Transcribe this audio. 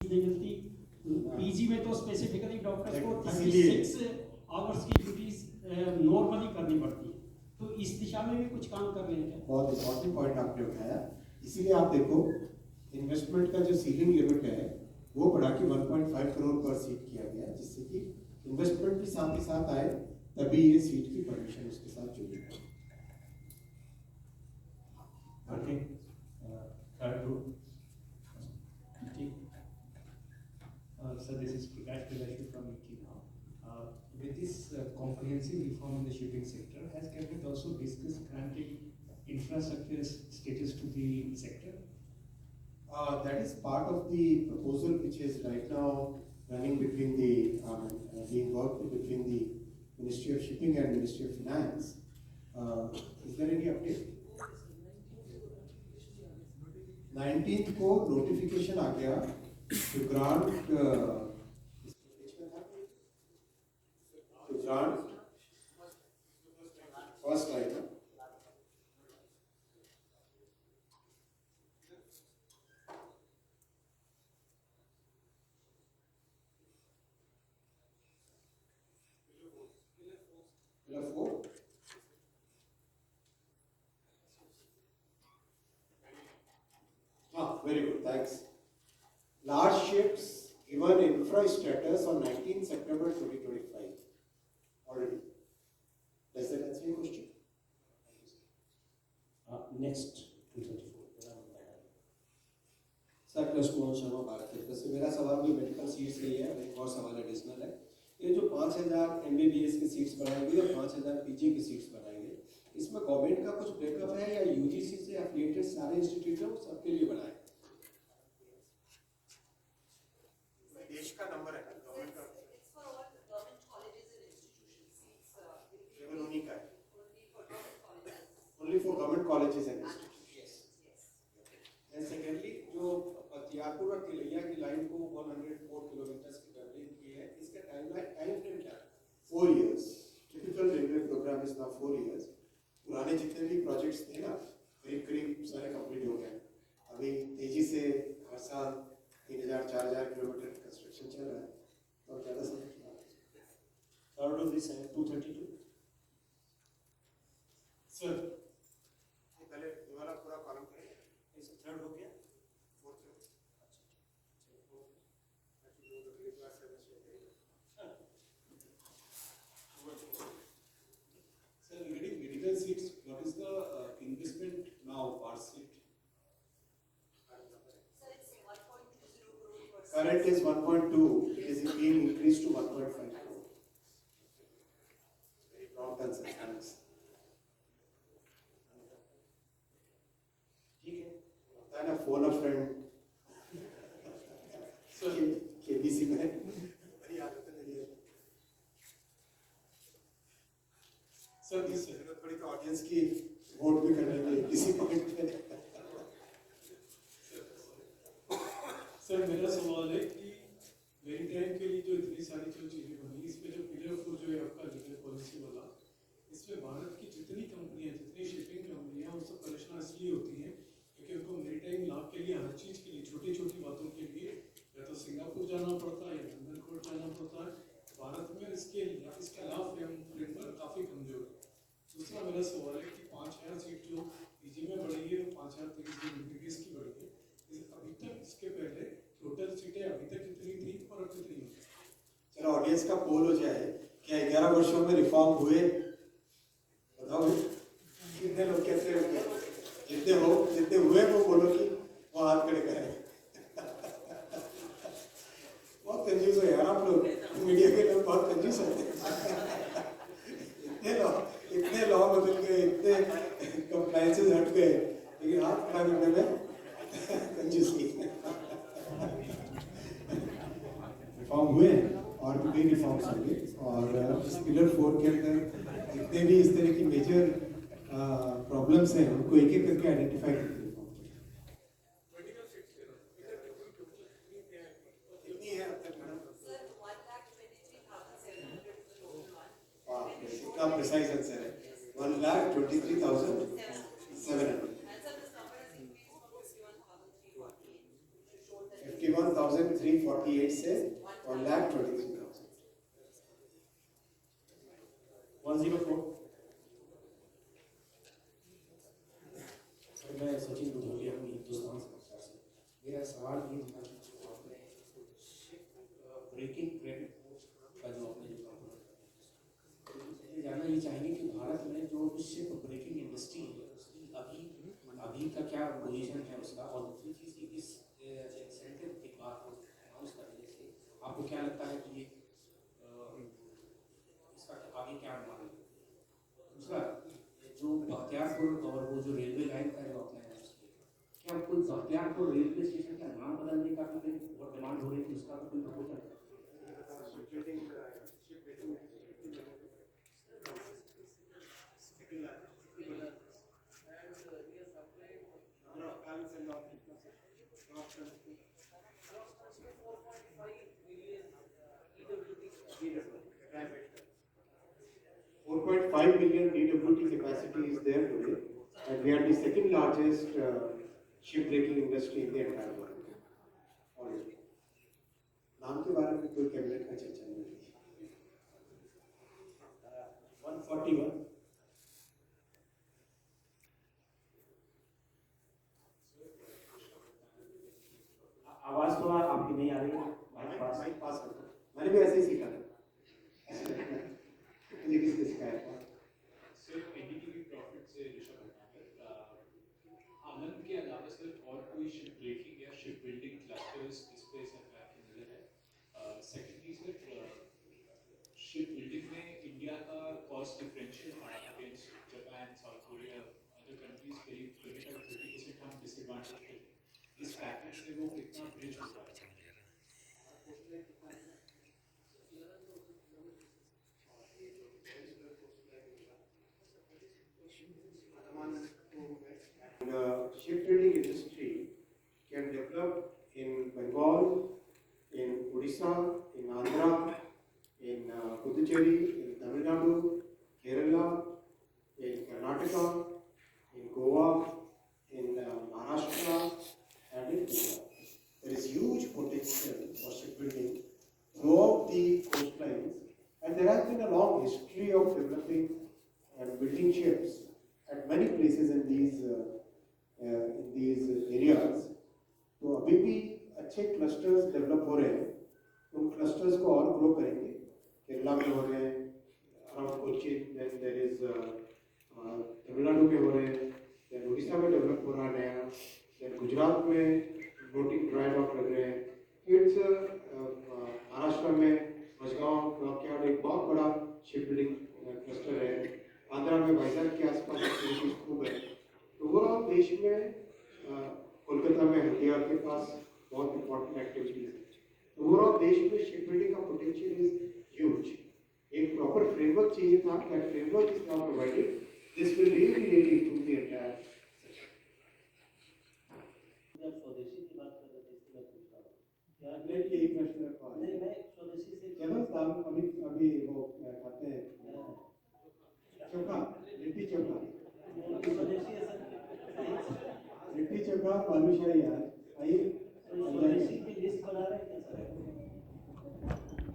Leave नहीं मिलती। PG में तो स्पेसिफिकली डॉक्टर्स को 36 आवर्स की ड्यूटीज नॉर्मली करनी पड़ती है, तो इस दिशा में भी कुछ काम कर रहे हैं क्या? बहुत इंपॉर्टेंट पॉइंट आपने उठाया। इसीलिए आप देखो इन्वेस्टमेंट का जो सीलिंग लिमिट है वो बढ़ा के 1.5 करोड़ पर सीट किया गया, जिससे कि इन्वेस्टमेंट भी साथ ही साथ आए, तभी ये सीट की परमिशन उसके साथ जुड़ी है। Third group. So this is Prakash Vilashu from IKI now. With this comprehensive reform in the shipping sector, has Cabinet also discussed granting infrastructure status to the sector? That is part of the proposal which is right now running between the being worked between the Ministry of Shipping and Ministry of Finance. Is there any update? 19th को notification आ गया to grant first item. Pillar 4. Very good, thanks. Large ships given infra status on 19 September 2025. Already. Does that answer your question? Next 234 sir, Krishna Kumar Sharma, Bharat तिरपन से। मेरा सवाल भी medical seats के लिए है, एक और सवाल एडिशनल है। ये जो 5000 MBBS की सीट्स बढ़ाएंगे और 5000 PG की सीट्स बढ़ाएंगे, इसमें गवर्नमेंट का कुछ ब्रेकअप है या UGC से एफिलिएटेड सारे इंस्टीट्यूट हैं वो सबके लिए बनाए? देश का नंबर है गवर्नमेंट का, It's for all government colleges and institutions. केवल उन्हीं का है, only for government colleges. only for government colleges and institutions. Yes. And secondly, जो बख्तियारपुर और तिलैया की लाइन को 104 किलोमीटर की डबलिंग की है, इसका टाइम फ्रेम क्या है? 4 years. Typical railway program is now 4 years. पुराने जितने भी प्रोजेक्ट्स थे ना, करीब सारे कंप्लीट हो गए। अभी तेजी से हर साल 3000-4000 किलोमीटर कंस्ट्रक्शन चल रहा है और ज़्यादा समय चल रहा है। थर्ड ऑफ दिस है 232 Sir, पहले ये वाला पूरा कॉलम करें, इस थर्ड हो गया। sir, regarding medical seats, what is the investment now per seat? Sir, it's 1.20 crore per seat. Current is 1.2, it is being increased to 1.5 crore. Very prompt answer, thanks. ठीक है। होता है ना फोन अ friend KBC में बड़ी आदत है मेरी। Sir, this जरूरत पड़ी तो ऑडियंस की वोट भी कर लेंगे किसी पॉइंट पे। सर, मेरा सवाल है कि मेरीटाइम के लिए जो इतनी सारी जो चीजें बनी, इसमें जो पिलर 4 जो है आपका लीगल पॉलिसी वाला, इसमें भारत की जितनी कंपनियां, जितनी शिपिंग कंपनियां, वो सब परेशान इसलिए होती हैं क्योंकि उनको मेरीटाइम लाभ के लिए, हर चीज के लिए, छोटी छोटी बातों के लिए या तो सिंगापुर जाना पड़ता है या लंदन कोर्ट जाना पड़ता है। भारत में इसका लाभ फ्रेमवर्क काफी कमजोर है। दूसरा मेरा सवाल है कि 5000 सीट जो PG में बढ़ी है, 5000 MBBS की बढ़ी है, अभी तक इसके पहले टोटल सीटें अभी तक कितनी थी और अब कितनी होगी? चलो ऑडियंस का पोल हो जाए, क्या 11 वर्षों में रिफॉर्म हुए? बताओ कितने लोग कैसे हो गए? जितने हुए वो बोलो कि वो हाथ खड़े करें। बहुत कंजूस हो यार आप लोग, मीडिया के लोग बहुत कंजूस होते हैं। इतने लॉ बदल गए, इतने कंप्लायंसेस हट गए, लेकिन हाथ खड़ा करने में कंजूस नहीं। रिफॉर्म हुए और भी कई रिफॉर्म्स होंगे और इस पिलर 4 के अंदर जितने भी इस तरह की मेजर प्रॉब्लम्स हैं उनको एक एक करके आइडेंटिफाई करके कितनी है अब तक madam? Sir, 1,23,700 is the total one. वाह, कितना प्रिसाइज आंसर है। 1,23,700। And sir, this number has increased from 51,348, which shows that 51,348 1,348 से 1,23,000. 104. सर मैं सचिन बुधौलिया हूँ हिंदुस्तान समाचार से. मेरा सवाल ये था कि जो आपने ब्रेकिंग ट्रेंड का जो आपने जो मुझे जानना ये चाहेंगे कि भारत में जो शिप ब्रेकिंग इंडस्ट्री है उसकी अभी का क्या पोजीशन है उसका, और दूसरी चीज़ कि इस इंसेंटिव की बात अनाउंस करने से आपको क्या लगता है कि ये इसका आगे क्या अनुमान है. दूसरा जो बख्तियारपुर और वो जो रेलवे लाइन का जो आपने अनाउंस किया, क्या कोई बख्तियारपुर रेलवे स्टेशन का नाम बदलने का भी बहुत डिमांड हो रही थी, उसका भी कोई प्रपोजल है? $4.5 million DWT capacity is there today, and we are the second largest shipbreaking industry in the entire world. Already. नाम के बारे में कोई कैबिनेट में चर्चा नहीं हुई. 141. आवाज तो आपकी नहीं आ रही है. माइक पास कर दो. मैंने भी ऐसे ही सीखा था. मुझे किसने सिखाया था? सिर्फ एनडीटीवी प्रॉफिट से ऋषभ भटनागर. आनंद के अलावा सिर्फ और कोई शिप ब्रेकिंग या शिप बिल्डिंग क्लस्टर्स इस पे सरकार की नजर है. सेकेंडली सर, शिप बिल्डिंग में इंडिया का cost differential against Japan, south Korea, other countries करीब 30% हम डिसएडवांटेज पे. इस पैकेज से वो कितना ब्रिज होता है? Shipbuilding industry can develop in Bengal, in Odisha, in Andhra, in Puducherry, in Tamil Nadu, Kerala, in Karnataka, in Goa, in Maharashtra, and in Gujarat. There is huge potential for shipbuilding throughout the coastlines, and there has been a long history of developing and building ships at many places in these areas. तो अभी भी अच्छे clusters develop हो रहे हैं. उन clusters को और ग्रो करेंगे. केरला में हो रहे हैं, around Cochin, then there is Tamil Nadu में हो रहे हैं, देन उड़ीसा में डेवलप हो रहा है नया, देन गुजरात में फ्लोटिंग ड्राई डॉक लग रहे हैं. इट्स महाराष्ट्र में मजगांव डॉकयार्ड एक बहुत बड़ा शिप बिल्डिंग क्लस्टर है. आंध्रा में वाइजैक के आसपास एक्टिविटीज खूब है. ओवरऑल देश में कोलकाता में हल्दिया के पास बहुत इंपॉर्टेंट एक्टिविटीज है. ओवरऑल देश में शिप बिल्डिंग का पोटेंशियल इज ह्यूज. एक प्रॉपर फ्रेमवर्क चाहिए था. That framework is now provided. This will really improve the entire. आप स्वदेशी की बात कर रहे थे, इसलिए मैं पूछ रहा हूँ क्या लेकिन यही प्रश्न रखा है. नहीं, मैं स्वदेशी से चलो साहब, अभी वो खाते हैं चोखा, लिट्टी चोखा, स्वदेशी ऐसा लिट्टी चोखा बालूशाही आज